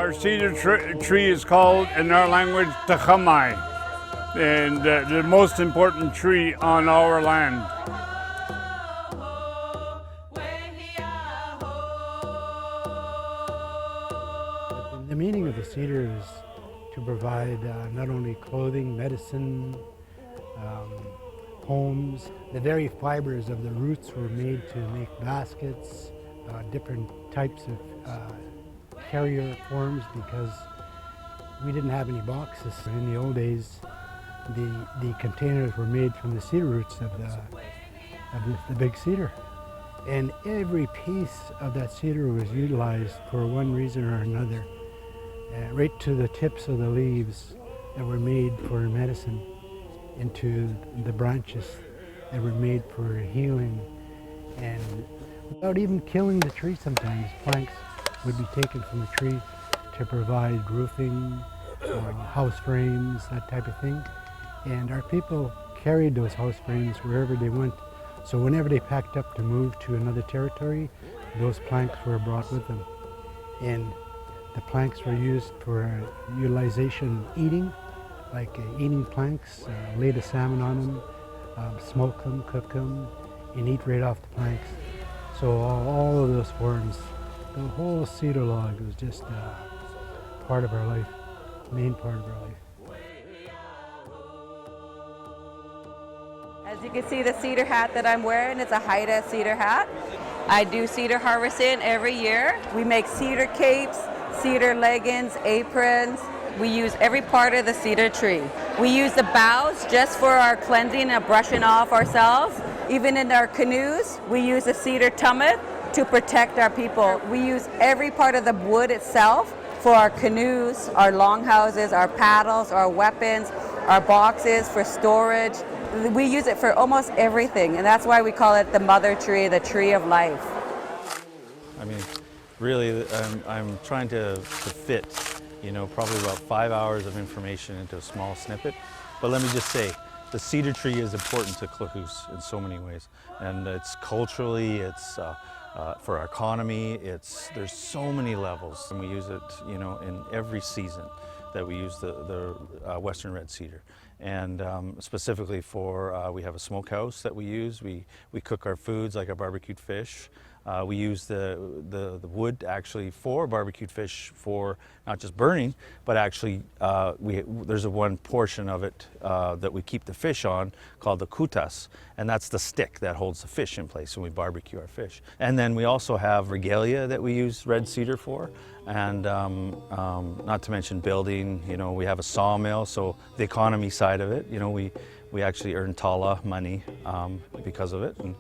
Our cedar tree is called, in our language, Tachamai, and the most important tree on our land. The meaning of the cedar is to provide not only clothing, medicine, homes. The very fibers of the roots were made to make baskets, different types of carrier forms, because we didn't have any boxes. In the old days, the containers were made from the cedar roots of the big cedar. And every piece of that cedar was utilized for one reason or another, right to the tips of the leaves that were made for medicine, into the branches that were made for healing. And without even killing the tree, sometimes planks would be taken from a tree to provide roofing, house frames, that type of thing. And our people carried those house frames wherever they went. So whenever they packed up to move to another territory, those planks were brought with them. And the planks were used for utilization eating, like eating planks, lay the salmon on them, smoke them, cook them, and eat right off the planks. So all of those forms, the whole cedar log was just part of our life, main part of our life. As you can see, the cedar hat that I'm wearing, it's a Haida cedar hat. I do cedar harvesting every year. We make cedar capes, cedar leggings, aprons. We use every part of the cedar tree. We use the boughs just for our cleansing and brushing off ourselves. Even in our canoes, we use the cedar tumut to protect our people. We use every part of the wood itself for our canoes, our longhouses, our paddles, our weapons, our boxes for storage. We use it for almost everything, and that's why we call it the mother tree, the tree of life. I mean, really, I'm trying to fit, probably about 5 hours of information into a small snippet. But let me just say, the cedar tree is important to Klahoose in so many ways. And it's culturally, it's for our economy, there's so many levels. And we use it, in every season that we use the Western red cedar. And specifically we have a smokehouse that we use. We cook our foods like our barbecued fish. We use the wood actually for barbecued fish for not just burning, but actually there's one portion of it that we keep the fish on called the kutas, and that's the stick that holds the fish in place when we barbecue our fish. And then we also have regalia that we use red cedar for, and not to mention building. We have a sawmill, so the economy side of it, we actually earn tala money because of it. And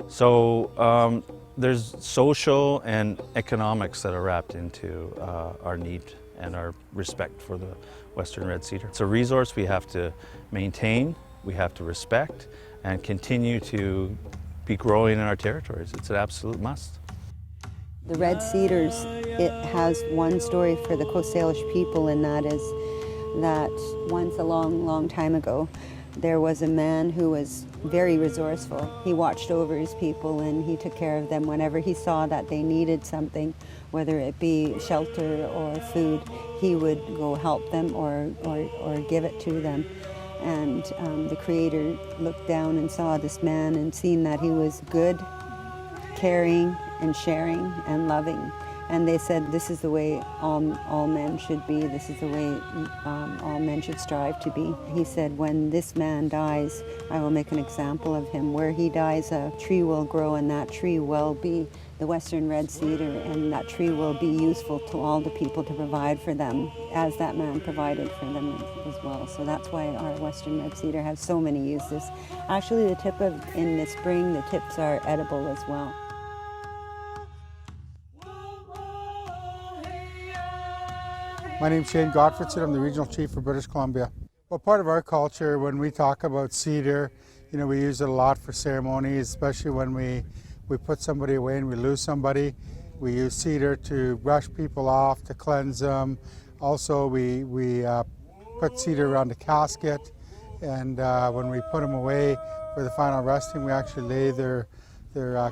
so there's social and economics that are wrapped into our need and our respect for the Western red cedar. It's a resource we have to maintain, we have to respect, and continue to be growing in our territories. It's an absolute must. The red cedars, it has one story for the Coast Salish people, and that is that once a long, long time ago, there was a man who was very resourceful. He watched over his people and he took care of them whenever he saw that they needed something, whether it be shelter or food. He would go help them or give it to them. And the Creator looked down and saw this man and seen that he was good, caring and sharing and loving. And they said, this is the way all men should be. This is the way all men should strive to be. He said, when this man dies, I will make an example of him. Where he dies, a tree will grow, and that tree will be the Western red cedar, and that tree will be useful to all the people to provide for them, as that man provided for them as well. So that's why our Western red cedar has so many uses. Actually, in the spring, the tips are edible as well. My name's Shane Gottfredson. I'm the Regional Chief for British Columbia. Well, part of our culture, when we talk about cedar, we use it a lot for ceremonies, especially when we put somebody away and we lose somebody. We use cedar to brush people off, to cleanse them. Also, we put cedar around the casket, and when we put them away for the final resting, we actually lay their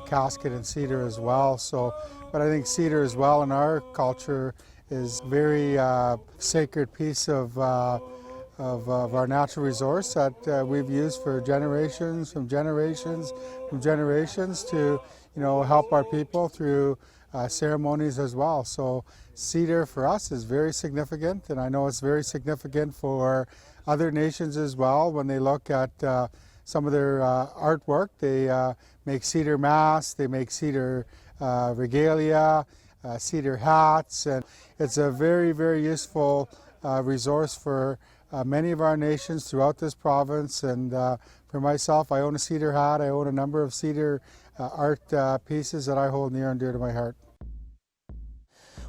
casket in cedar as well. So, but I think cedar as well in our culture is a very sacred piece of our natural resource that we've used for generations, from generations to, help our people through ceremonies as well. So cedar for us is very significant, and I know it's very significant for other nations as well. When they look at some of their artwork, they make cedar masks, they make cedar regalia, cedar hats, and it's a very, very useful resource for many of our nations throughout this province. And for myself, I own a cedar hat. I own a number of cedar art pieces that I hold near and dear to my heart.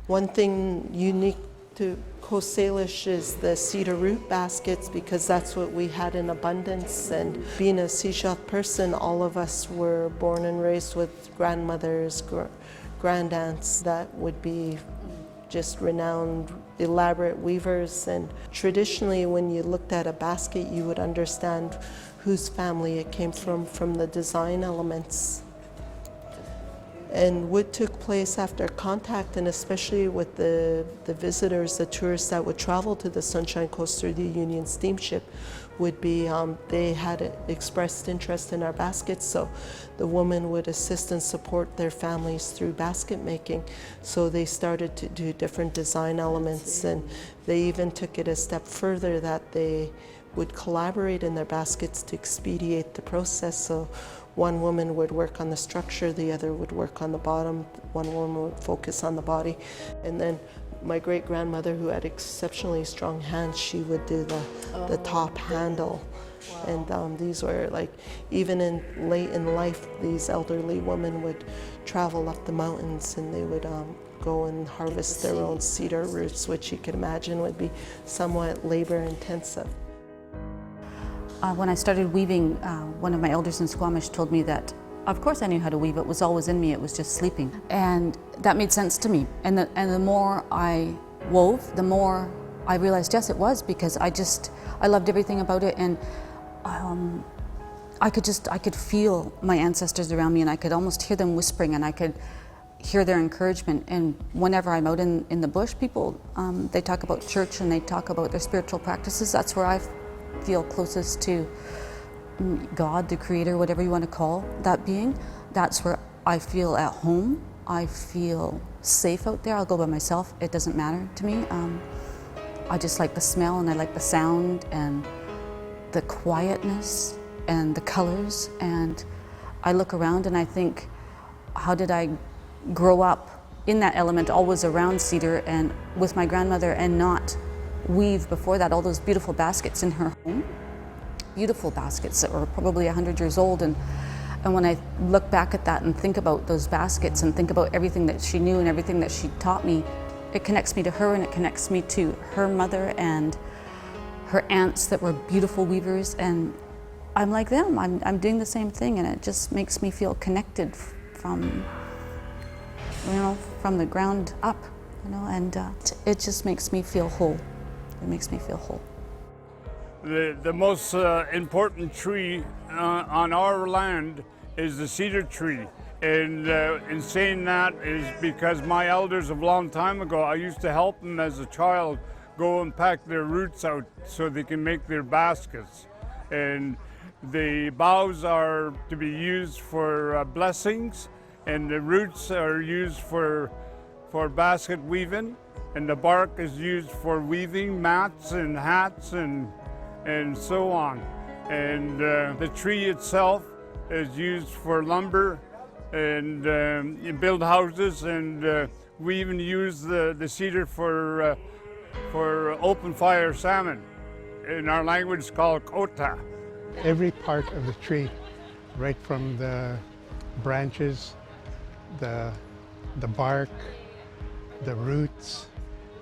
One thing unique to Coast Salish is the cedar root baskets, because that's what we had in abundance. And being a Sechelt person, all of us were born and raised with grandmothers, grandaunts that would be just renowned, elaborate weavers. And traditionally, when you looked at a basket, you would understand whose family it came from the design elements. And what took place after contact, and especially with the visitors, the tourists that would travel to the Sunshine Coast through the Union Steamship, would be they had expressed interest in our baskets, so the woman would assist and support their families through basket making. So they started to do different design elements, and they even took it a step further that they would collaborate in their baskets to expedite the process. So one woman would work on the structure, the other would work on the bottom, one woman would focus on the body. And then my great-grandmother, who had exceptionally strong hands, she would do the top handle. Wow. And these were like, even late in life, these elderly women would travel up the mountains, and they would go and harvest their own cedar roots, which you can imagine would be somewhat labor-intensive. When I started weaving, one of my elders in Squamish told me that, of course I knew how to weave, it was always in me, it was just sleeping. And that made sense to me. And the more I wove, the more I realized, yes, it was, because I loved everything about it. And I could feel my ancestors around me, and I could almost hear them whispering, and I could hear their encouragement. And whenever I'm out in the bush, people, they talk about church and they talk about their spiritual practices. That's where I feel closest to God, the creator, whatever you want to call that being. That's where I feel at home. I feel safe out there. I'll go by myself. It doesn't matter to me. I just like the smell, and I like the sound and the quietness and the colors. And I look around and I think, how did I grow up in that element, always around cedar and with my grandmother, and not weave before that? All those beautiful baskets in her home, beautiful baskets that were probably 100 years old. And when I look back at that and think about those baskets and think about everything that she knew and everything that she taught me, it connects me to her, and it connects me to her mother and her aunts that were beautiful weavers. And I'm like them. I'm doing the same thing, and it just makes me feel connected from the ground up, and it just makes me feel whole. It makes me feel whole. The most important tree on our land is the cedar tree. And in saying that is because my elders of a long time ago, I used to help them as a child go and pack their roots out so they can make their baskets. And the boughs are to be used for blessings, and the roots are used for basket weaving, and the bark is used for weaving mats and hats and so on. And the tree itself is used for lumber, and you build houses, and we even use the cedar for open fire salmon. In our language, it's called kota. Every part of the tree, right from the branches, the bark, the roots,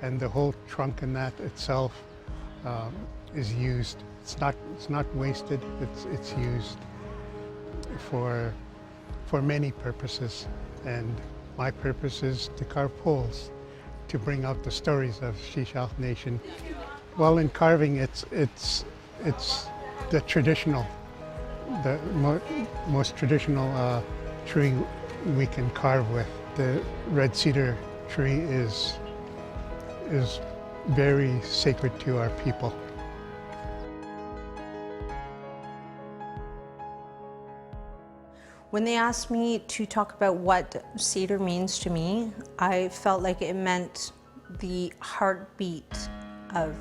and the whole trunk and that itself is used. It's not wasted. It's used for many purposes, and my purpose is to carve poles to bring out the stories of Sechelt Nation. Well, in carving, it's the traditional, the most traditional tree we can carve with. The red cedar tree is is very sacred to our people. When they asked me to talk about what Cedar means to me, I felt like it meant the heartbeat of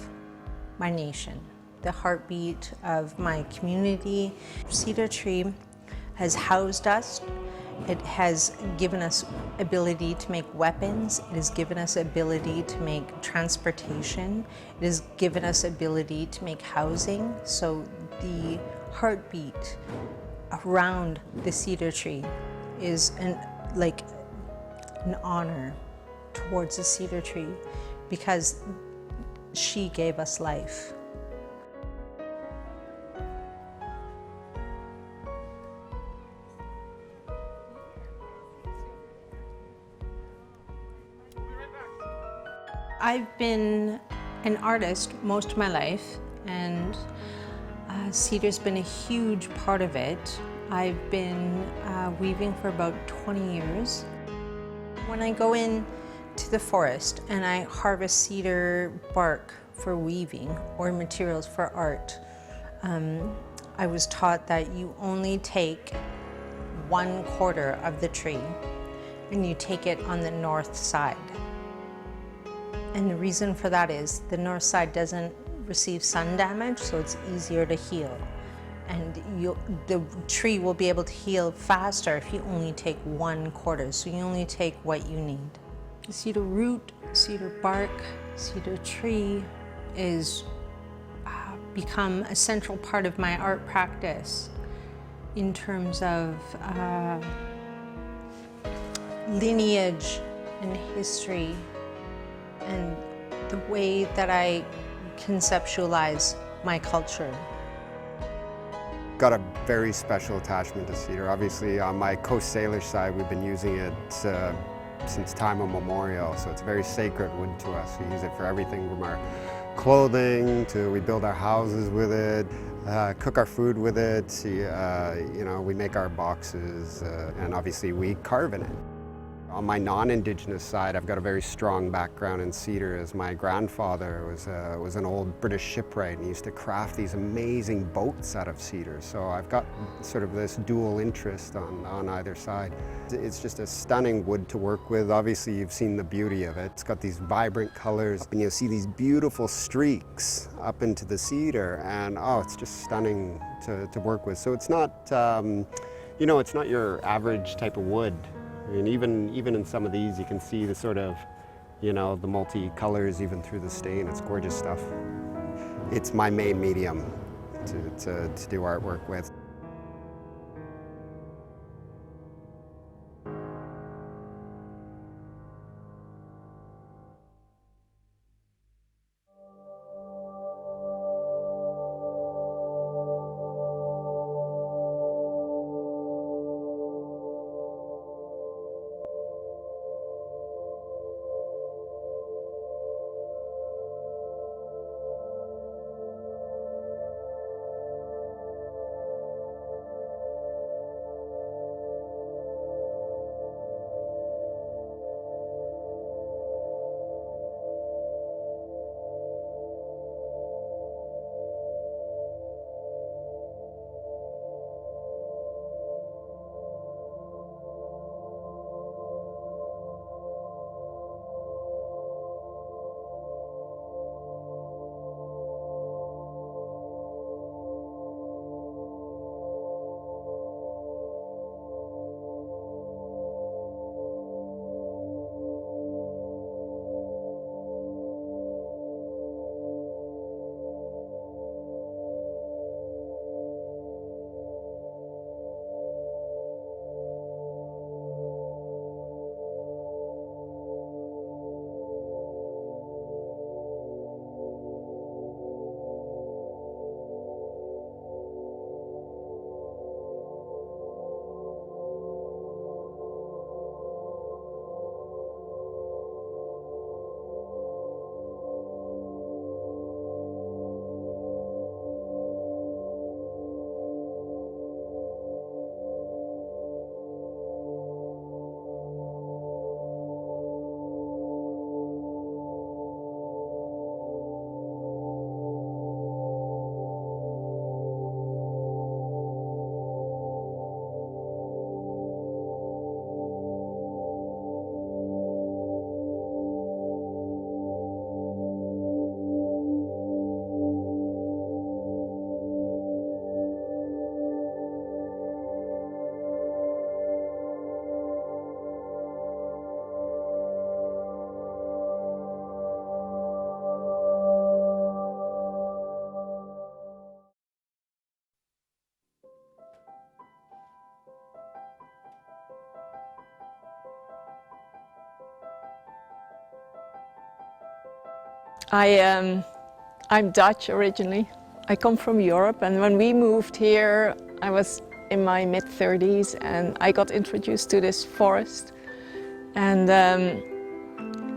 my nation, the heartbeat of my community. Cedar tree has housed us. It has given us ability to make weapons. It has given us ability to make transportation. It has given us ability to make housing. So the heartbeat around the cedar tree is an honor towards the cedar tree because she gave us life. I've been an artist most of my life, and cedar's been a huge part of it. I've been weaving for about 20 years. When I go in to the forest and I harvest cedar bark for weaving or materials for art, I was taught that you only take 1/4 of the tree and you take it on the north side. And the reason for that is the north side doesn't receive sun damage, so it's easier to heal. And the tree will be able to heal faster if you only take 1/4, so you only take what you need. The cedar root, cedar bark, cedar tree is become a central part of my art practice in terms of lineage and history and the way that I conceptualize my culture. Got a very special attachment to cedar. Obviously, on my Coast Salish side, we've been using it since time immemorial, so it's very sacred wood to us. We use it for everything from our clothing to we build our houses with it, cook our food with it. You know, we make our boxes, and obviously we carve in it. On my non-Indigenous side, I've got a very strong background in cedar, as my grandfather was an old British shipwright and he used to craft these amazing boats out of cedar. So I've got sort of this dual interest on either side. It's just a stunning wood to work with. Obviously, you've seen the beauty of it. It's got these vibrant colors and you'll see these beautiful streaks up into the cedar, and oh, it's just stunning to work with. So it's not, you know, it's not your average type of wood. I mean, even in some of these, you can see the sort of, you know, the multi-colors even through the stain. It's gorgeous stuff. It's my main medium to do artwork with. I'm Dutch originally. I come from Europe, and when we moved here, I was in my mid-30s and I got introduced to this forest. And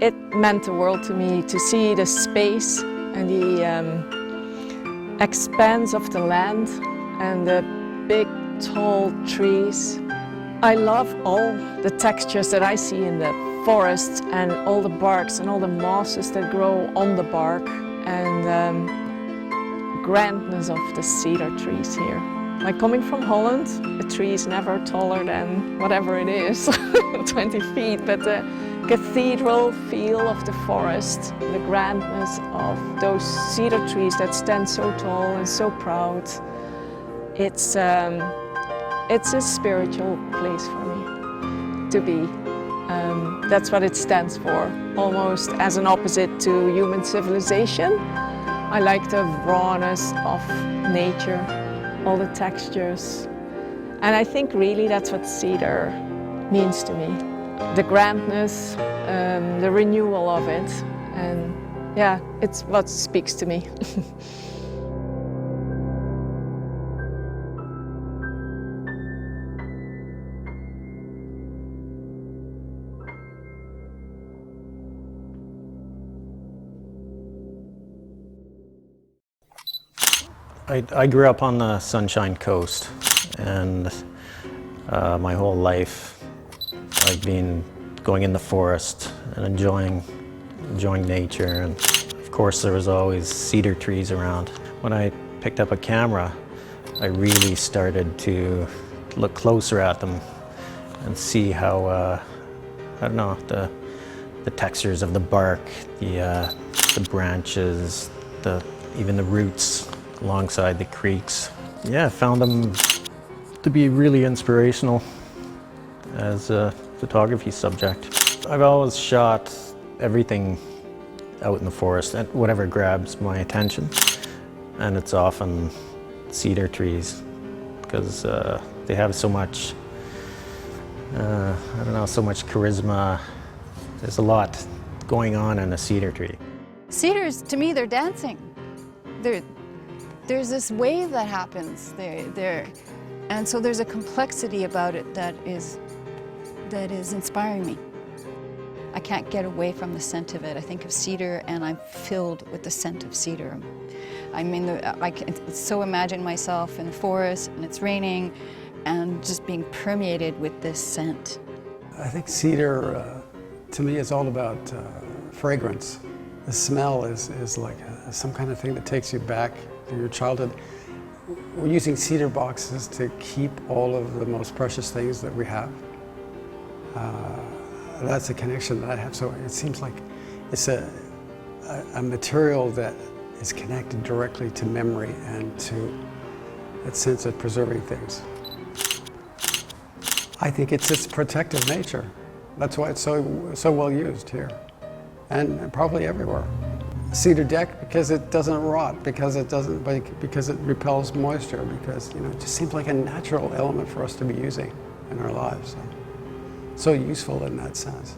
it meant the world to me to see the space and the expanse of the land and the big, tall trees. I love all the textures that I see in the forests and all the barks and all the mosses that grow on the bark and grandness of the cedar trees here. Like coming from Holland, a tree is never taller than whatever it is, 20 feet, but the cathedral feel of the forest, the grandness of those cedar trees that stand so tall and so proud, it's a spiritual place for me to be. That's what it stands for, almost as an opposite to human civilization. I like the rawness of nature, all the textures. And I think really that's what cedar means to me. The grandness, the renewal of it. And yeah, it's what speaks to me. I grew up on the Sunshine Coast, and my whole life I've been going in the forest and enjoying nature, and of course there was always cedar trees around. When I picked up a camera, I really started to look closer at them and see how, I don't know, the textures of the bark, the branches, even the roots alongside the creeks. Yeah, I found them to be really inspirational as a photography subject. I've always shot everything out in the forest, and whatever grabs my attention, and it's often cedar trees because they have so much, I don't know, so much charisma. There's a lot going on in a cedar tree. Cedars, to me, they're dancing. There's this wave that happens there, and so there's a complexity about it that is inspiring me. I can't get away from the scent of it. I think of cedar and I'm filled with the scent of cedar. I mean, I can so imagine myself in the forest and it's raining and just being permeated with this scent. I think cedar, to me, is all about fragrance. The smell is like some kind of thing that takes you back to your childhood. We're using cedar boxes to keep all of the most precious things that we have. That's a connection that I have. So it seems like it's a material that is connected directly to memory and to that sense of preserving things. I think it's its protective nature. That's why it's so well used here, and probably everywhere. Cedar deck because it doesn't rot, because it repels moisture, because it just seems like a natural element for us to be using in our lives. So useful in that sense,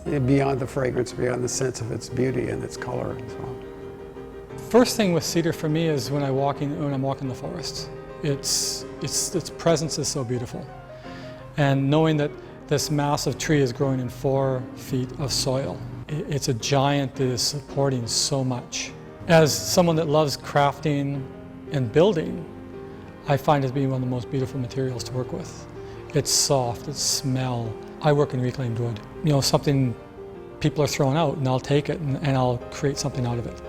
beyond the fragrance, beyond the sense of its beauty and its color and so on. First thing with cedar for me is when I'm walking the forest. Its presence is so beautiful, and knowing that this massive tree is growing in 4 feet of soil. It's a giant that is supporting so much. As someone that loves crafting and building, I find it to be one of the most beautiful materials to work with. It's soft, it's smell. I work in reclaimed wood. Something people are throwing out, and I'll take it and I'll create something out of it.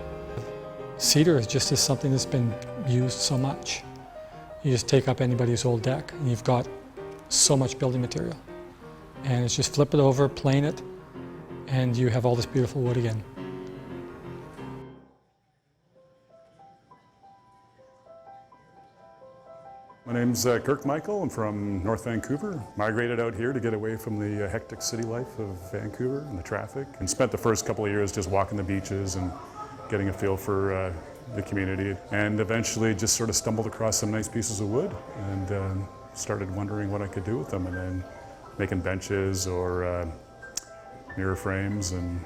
Cedar is just something that's been used so much. You just take up anybody's old deck and you've got so much building material. And it's just flip it over, plane it, and you have all this beautiful wood again. My name's Kirk Michael. I'm from North Vancouver. Migrated out here to get away from the hectic city life of Vancouver and the traffic, and spent the first couple of years just walking the beaches and getting a feel for the community, and eventually just sort of stumbled across some nice pieces of wood and started wondering what I could do with them, and then making benches or mirror frames, and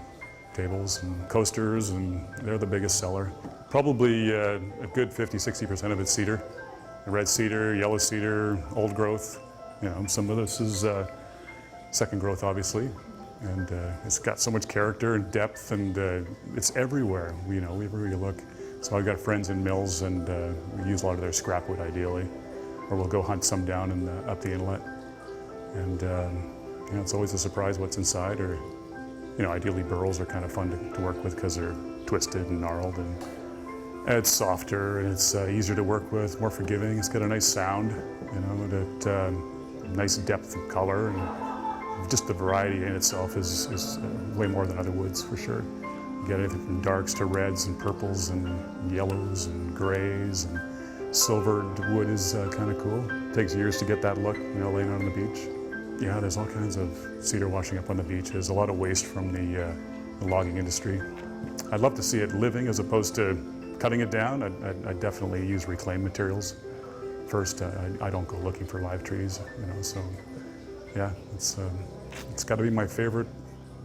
tables and coasters, and they're the biggest seller. Probably a good 50–60% of it's cedar. Red cedar, yellow cedar, old growth. You know, some of this is second growth, obviously, and it's got so much character and depth, and it's everywhere. You know, wherever you look. So I've got friends in mills, and we use a lot of their scrap wood, ideally, or we'll go hunt some down in up the inlet. And you know, it's always a surprise what's inside. Or, you know, ideally burls are kind of fun to work with because they're twisted and gnarled, and it's softer, and it's easier to work with, more forgiving. It's got a nice sound, you know, that nice depth of color, and just the variety in itself is way more than other woods, for sure. You get anything from darks to reds and purples and yellows and grays, and silvered wood is kind of cool. It takes years to get that look, you know, laying out on the beach. Yeah, there's all kinds of cedar washing up on the beach. There's a lot of waste from the logging industry. I'd love to see it living as opposed to cutting it down. I'd definitely use reclaimed materials first. I don't go looking for live trees, you know, so yeah, it's got to be my favorite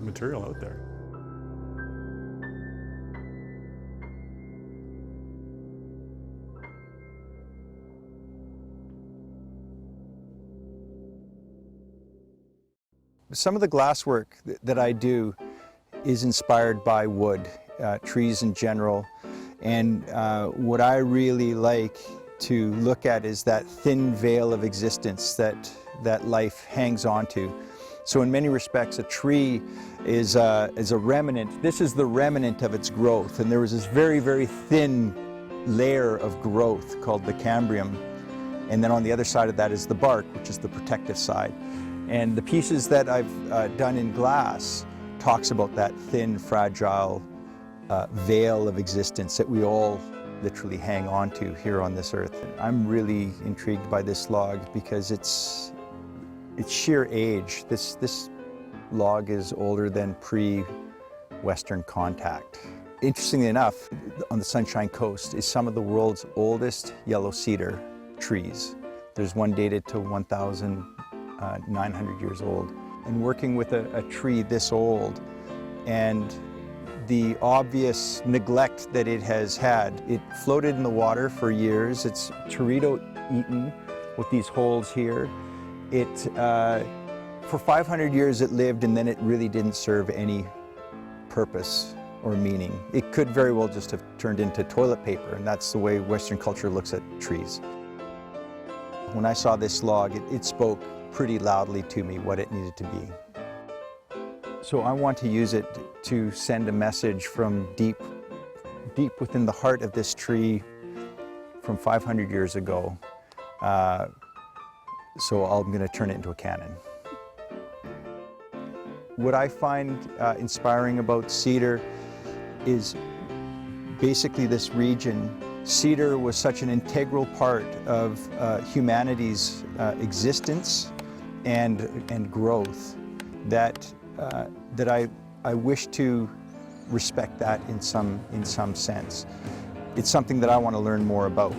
material out there. Some of the glasswork that I do is inspired by wood, trees in general, and what I really like to look at is that thin veil of existence that life hangs onto. So in many respects, a tree is a remnant. This is the remnant of its growth, and there was this very, very thin layer of growth called the cambium, and then on the other side of that is the bark, which is the protective side. And the pieces that I've done in glass talks about that thin, fragile veil of existence that we all literally hang on to here on this earth. I'm really intrigued by this log because it's sheer age. This log is older than pre-Western contact. Interestingly enough, on the Sunshine Coast is some of the world's oldest yellow cedar trees. There's one dated to 1,900 years old. And working with a tree this old and the obvious neglect that it has had. It floated in the water for years. It's teredo eaten with these holes here. For 500 years it lived, and then it really didn't serve any purpose or meaning. It could very well just have turned into toilet paper, and that's the way Western culture looks at trees. When I saw this log, it spoke pretty loudly to me what it needed to be. So I want to use it to send a message from deep within the heart of this tree from 500 years ago. So I'm going to turn it into a cannon. What I find inspiring about cedar is basically this region. Cedar was such an integral part of humanity's existence and growth that I wish to respect that in some sense. It's something that I want to learn more about.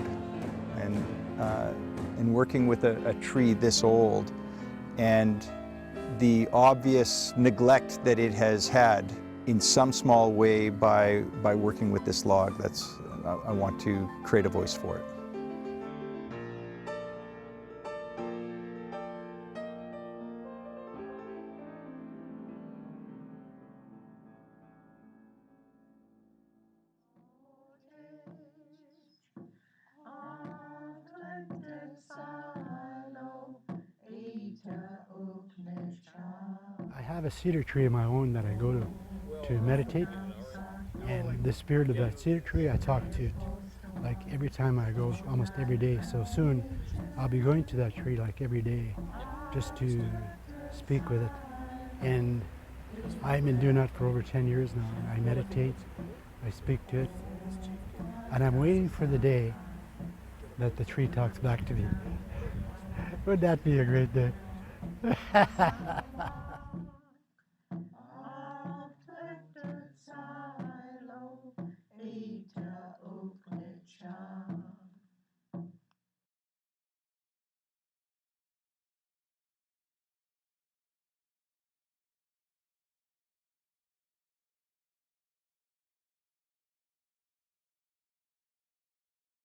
And working with a tree this old and the obvious neglect that it has had in some small way by working with this log, I want to create a voice for it. I have a cedar tree of my own that I go to meditate, and the spirit of that cedar tree, I talk to it like every time I go, almost every day. So soon I'll be going to that tree like every day just to speak with it. And I've been doing that for over 10 years now. I meditate, I speak to it, and I'm waiting for the day that the tree talks back to me. Would that be a great day?